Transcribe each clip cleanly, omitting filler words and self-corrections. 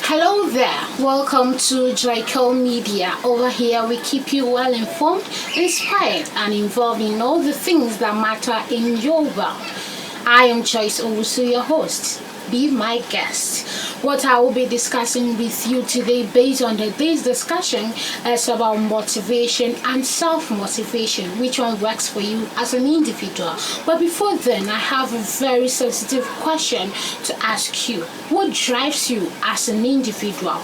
Hello there, welcome to Draco Media. Over here, we keep you well informed, inspired, and involved in all the things that matter in your world. I am Choice Owusu, your host. Be my guest. What I will be discussing with you today, based on today's discussion, is about motivation and self-motivation. Which one works for you as an individual? But before then, I have a very sensitive question to ask you. What drives you as an individual?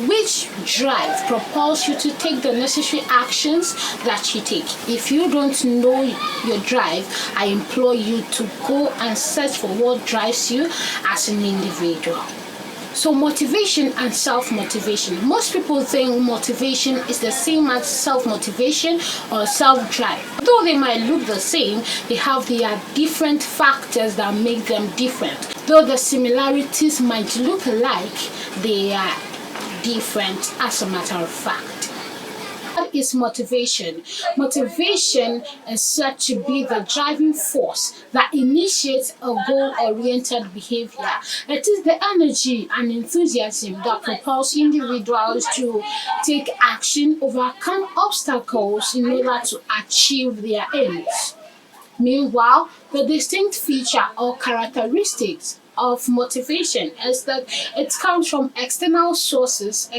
Which drive propels you to take the necessary actions that you take? If you don't know your drive, I implore you to go and search for what drives you as an individual. So motivation and self-motivation. Most people think motivation is the same as self-motivation or self-drive. Though they might look the same, they have their different factors that make them different. Though the similarities might look alike, they are different as a matter of fact. What is motivation? Motivation is said to be the driving force that initiates a goal-oriented behavior. It is the energy and enthusiasm that propels individuals to take action, overcome obstacles in order to achieve their aims. Meanwhile, the distinct feature or characteristics of motivation is that it comes from external sources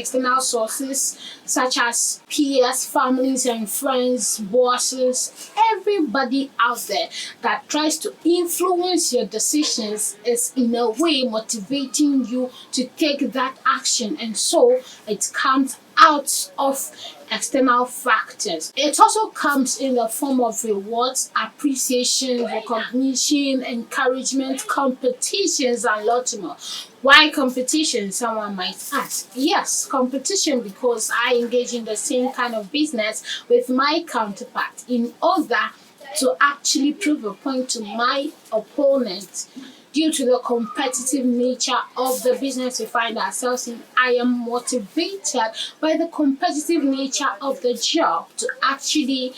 such as peers, families and friends, bosses, everybody out there that tries to influence your decisions is in a way motivating you to take that action, and so it comes out of external factors. It also comes in the form of rewards, appreciation, recognition, encouragement, competitions, and lots more. Why competition? Someone might ask. Yes, competition because I engage in the same kind of business with my counterpart in order to actually prove a point to my opponent. Due to the competitive nature of the business we find ourselves in, I am motivated by the competitive nature of the job to actually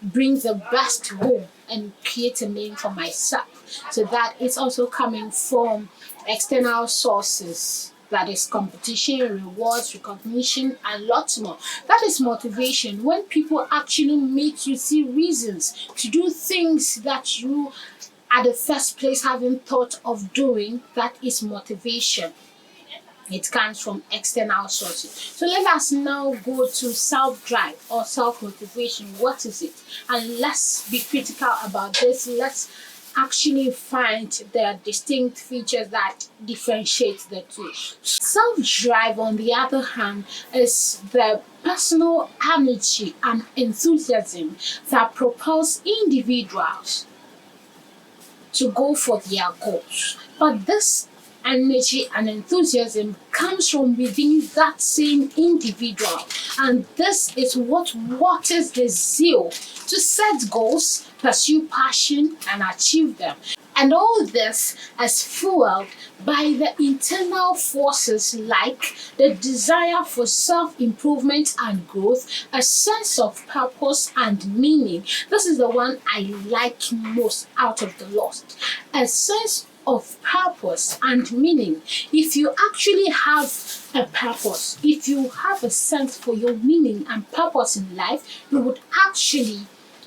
bring the best home and create a name for myself. So that is also coming from external sources. That is competition, rewards, recognition, and lots more. That is motivation. When people actually make you see reasons to do things that you at the first place haven't thought of doing, that is motivation. It comes from external sources. So let us now go to self-drive or self-motivation. What is it? And let's be critical about this. Let's actually find the distinct features that differentiate the two. Self-drive, on the other hand, is the personal energy and enthusiasm that propels individuals to go for their goals. But this energy and enthusiasm comes from within that same individual, and this is what waters the zeal to set goals, pursue passion, and achieve them. And all this is fueled by the internal forces like the desire for self-improvement and growth, a sense of purpose and meaning. This is the one I like most out of the lot. A sense of purpose and meaning. If you actually have a purpose, if you have a sense for your meaning and purpose in life, you would actually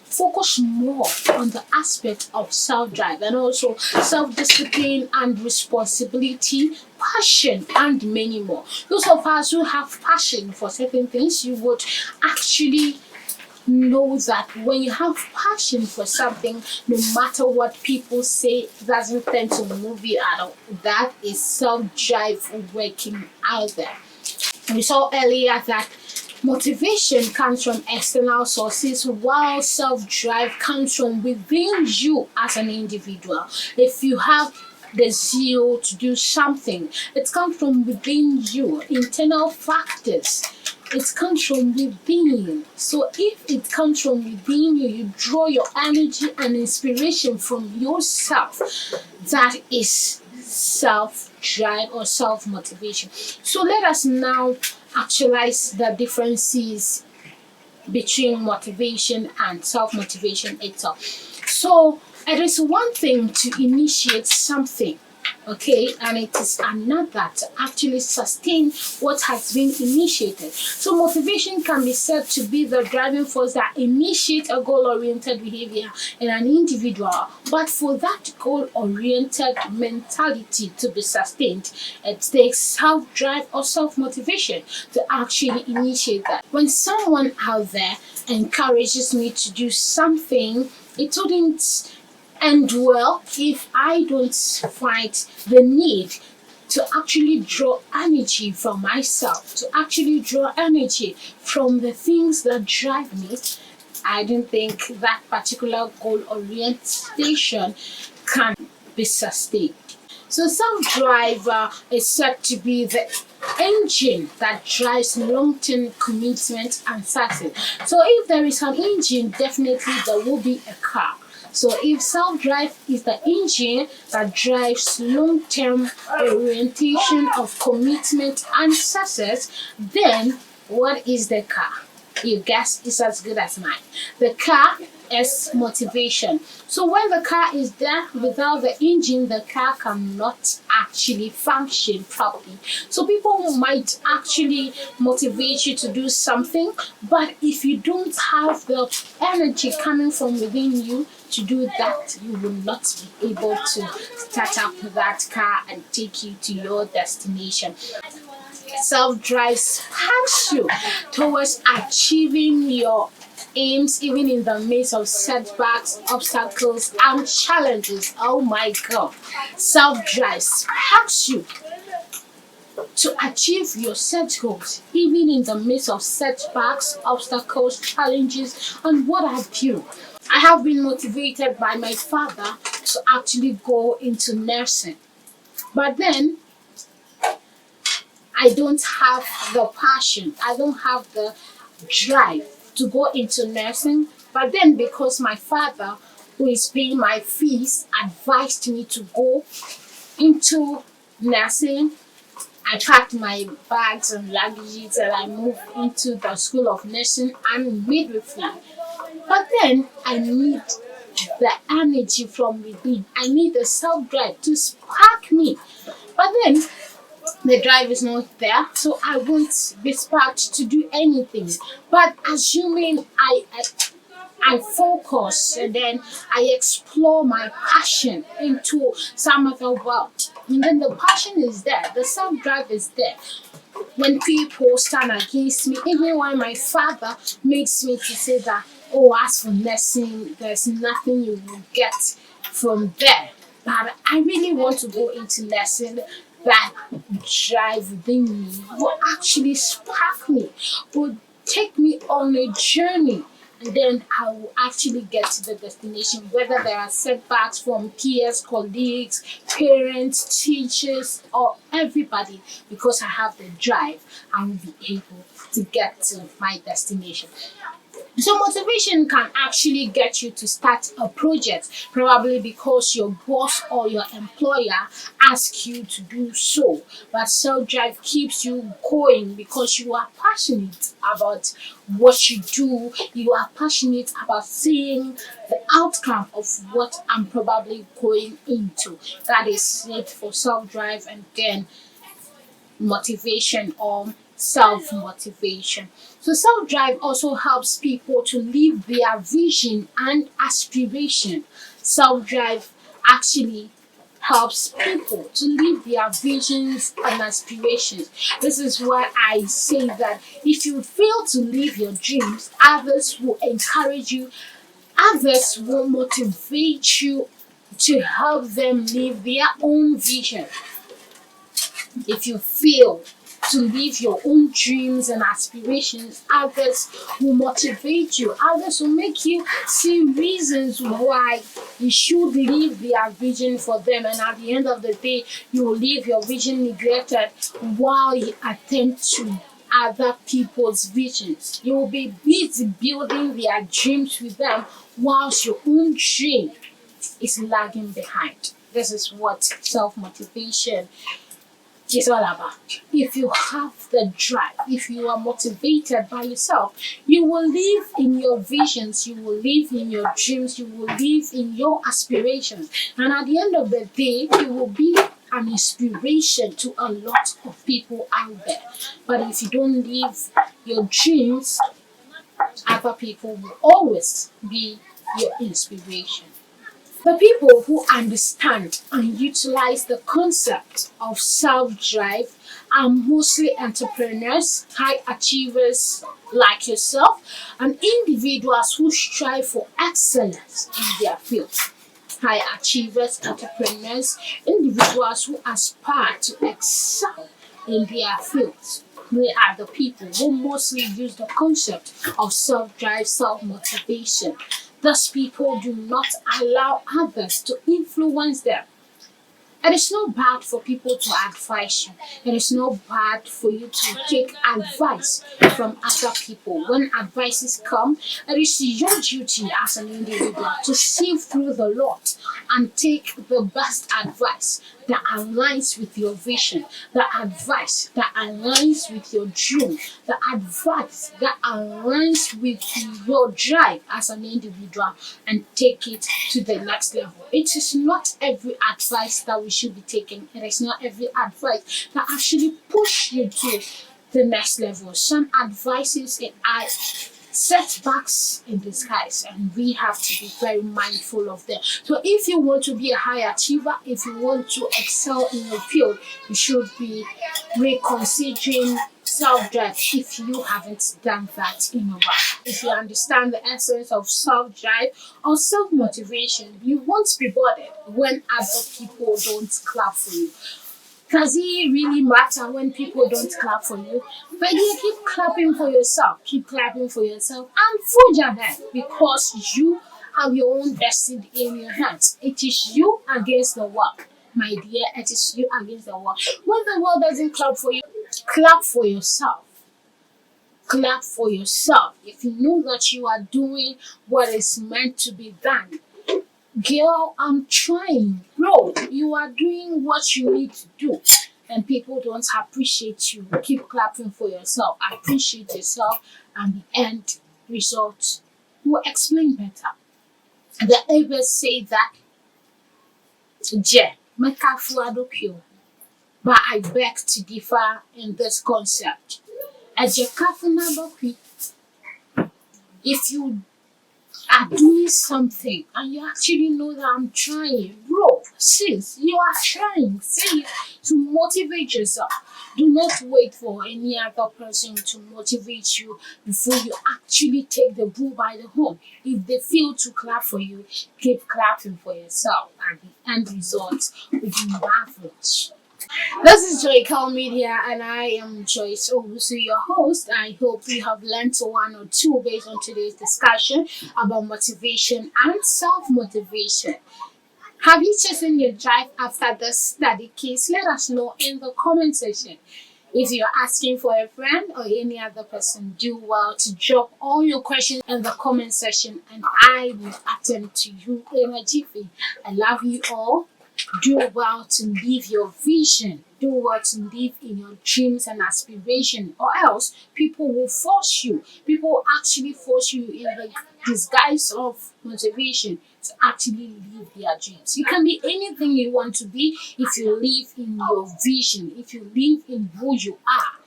focus more on the aspect of self-drive and also self-discipline and responsibility, passion, and many more. Those of us who have passion for certain things, you would actually know that when you have passion for something, no matter what people say, doesn't tend to move you at all. That is self-drive working out there. We saw earlier that motivation comes from external sources, while self-drive comes from within you as an individual. If you have the zeal to do something, it comes from within you. Internal factors, it comes from within. So if it comes from within you, you draw your energy and inspiration from yourself. That is self-drive or self-motivation. So let us now actualize the differences between motivation and self-motivation itself. So it is one thing to initiate something. Okay, and it is another to actually sustain what has been initiated. So motivation can be said to be the driving force that initiates a goal-oriented behavior in an individual. But for that goal-oriented mentality to be sustained, it takes self-drive or self-motivation to actually initiate that. When someone out there encourages me to do something, it wouldn't end well if I don't find the need to actually draw energy from myself, to actually draw energy from the things that drive me. I don't think that particular goal orientation can be sustained. So self-drive is said to be the engine that drives long-term commitment and success. So if there is an engine, definitely there will be a car. So if self-drive is the engine that drives long-term orientation of commitment and success, then what is the car? Your guess is as good as mine. The car is motivation. So when the car is there without the engine, the car cannot actually function properly. So people might actually motivate you to do something, but if you don't have the energy coming from within you to do that, you will not be able to start up that car and take you to your destination. Self-drive helps you towards achieving your aims even in the midst of setbacks, obstacles, and challenges. Oh my God. Self-drive helps you to achieve your set goals even in the midst of setbacks, obstacles, challenges, and what have you. I have been motivated by my father to actually go into nursing. But then I don't have the passion, I don't have the drive to go into nursing. But then, because my father, who is paying my fees, advised me to go into nursing, I packed my bags and luggage and I moved into the School of Nursing and Midwifery. But then I need the energy from within. I need the self drive to spark me. But then the drive is not there, so I won't be sparked to do anything. But assuming I focus and then I explore my passion into some other world, and then the passion is there, the self drive is there. When people stand against me, even when my father makes me to say that, oh, as for nursing, there's nothing you will get from there. But I really want to go into nursing. That drive within me will actually spark me, will take me on a journey, and then I will actually get to the destination, whether there are setbacks from peers, colleagues, parents, teachers, or everybody, because I have the drive, I will be able to get to my destination. So motivation can actually get you to start a project, probably because your boss or your employer asks you to do so. But self-drive keeps you going because you are passionate about what you do. You are passionate about seeing the outcome of what I'm probably going into. That is it for self-drive, and then motivation or self motivation. So, self drive also helps people to live their vision and aspiration. Self drive actually helps people to live their visions and aspirations. This is why I say that if you fail to live your dreams, others will encourage you, others will motivate you to help them live their own vision. If you fail to live your own dreams and aspirations, others will motivate you. Others will make you see reasons why you should live their vision for them. And at the end of the day, you will leave your vision neglected while you attend to other people's visions. You will be busy building their dreams with them whilst your own dream is lagging behind. This is what self-motivation is all about. If you have the drive, if you are motivated by yourself, you will live in your visions, you will live in your dreams, you will live in your aspirations. And at the end of the day, you will be an inspiration to a lot of people out there. But if you don't live your dreams, other people will always be your inspiration. The people who understand and utilize the concept of self drive are mostly entrepreneurs, high achievers like yourself, and individuals who strive for excellence in their field. High achievers, entrepreneurs, individuals who aspire to excel in their fields. They are the people who mostly use the concept of self drive, self motivation. Thus, people do not allow others to influence them. It is not bad for people to advise you. It is not bad for you to take advice from other people. When advices come, it is your duty as an individual to sift through the lot and take the best advice that aligns with your vision, the advice that aligns with your dream, the advice that aligns with your drive as an individual, and take it to the next level. It is not every advice that we should be taking. It is not every advice that actually push you to the next level. Some advices are setbacks in disguise, and we have to be very mindful of them. So if you want to be a high achiever, if you want to excel in your field, you should be reconsidering self-drive if you haven't done that in a while. If you understand the essence of self-drive or self-motivation, you won't be bothered when other people don't clap for you. Does it really matter when people don't clap for you? But you keep clapping for yourself. Keep clapping for yourself and forge ahead, because you have your own destiny in your hands. It is you against the world. My dear, it is you against the world. When the world doesn't clap for you, clap for yourself. Clap for yourself. If you know that you are doing what is meant to be done, girl, I'm trying. Bro, you are doing what you need to do. And people don't appreciate you. Keep clapping for yourself. Appreciate yourself, and the end result will explain better. The Abels say that, Je, mekafuadokyo. But I beg to differ in this concept. If you are doing something and you actually know that I'm trying, bro, sis, you are trying, say it to motivate yourself. Do not wait for any other person to motivate you before you actually take the bull by the horn. If they fail to clap for you, keep clapping for yourself, and the end result will be marvelous. This is Joycal Media, and I am Joyce Owusu, your host. I hope you have learned one or two based on today's discussion about motivation and self-motivation. Have you chosen your drive after this study case? Let us know in the comment section. If you're asking for a friend or any other person, do well to drop all your questions in the comment section, and I will attend to you in a jiffy. I love you all. Do well to live your vision. Do well to live in your dreams and aspirations, or else people will force you. People will actually force you in the disguise of motivation to actually live their dreams. You can be anything you want to be if you live in your vision, if you live in who you are.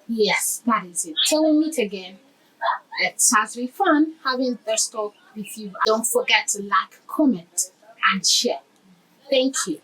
Yes, that is it. Till we meet again. It has been fun having this talk with you. Don't forget to like, comment, and share. Thank you.